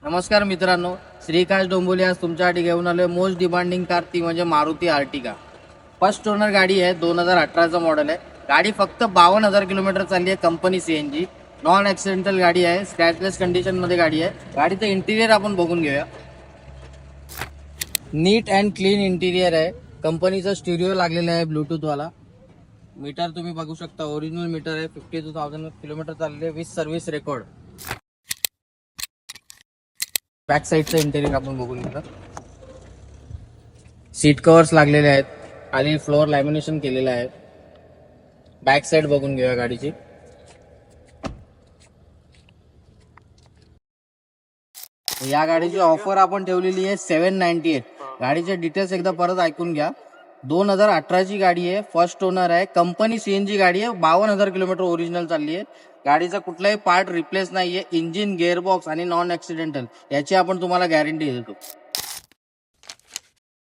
नमस्कार मित्रांनो, श्रीकांत डोंबोले आज तुमच्यासाठी घेऊन आलोय मोस्ट डिमांडिंग कार, ती म्हणजे मारुती आर्टिगा. फर्स्ट ओनर गाडी आहे, 2018चं मॉडेल आहे. गाडी फक्त 52,000 किलोमीटर चालली आहे. कंपनी CNG, नॉन ॲक्सिडेंटल गाडी आहे. स्क्रॅचलेस कंडिशन मध्ये गाडी आहे. गाडीचं इंटिरियर आपण बघून घेऊया. नीट अँड क्लीन इंटिरियर आहे. कंपनीचा स्टिरिओ लागलेला आहे ब्लूटूथ वाला. मीटर तुम्ही बघू शकता, ओरिजिनल मीटर आहे. 52,000 किलोमीटर चालले विथ सर्व्हिस रेकॉर्ड. बॅक साईडचं इंटेरियर आपण बघून घेऊया. सीट कव्हर्स लागलेले आहेत. खाली फ्लोअर लॅमिनेशन केलेलं आहे. बॅक साईड बघून घेऊया गाडीची. या गाडीची ऑफर आपण ठेवलेली आहे 798. गाडीचे डिटेल्स एकदा परत ऐकून घ्या. 2018ची गाडी आहे, फर्स्ट ओनर आहे, कंपनी CNG गाडी आहे. 52,000 किलोमीटर ओरिजिनल चालली आहे. गाडीचा कुठलाही पार्ट रिप्लेस नाहीये. इंजिन, गिअरबॉक्स आणि नॉन ऍक्सिडेंटल याची आपण तुम्हाला गॅरंटी देतो.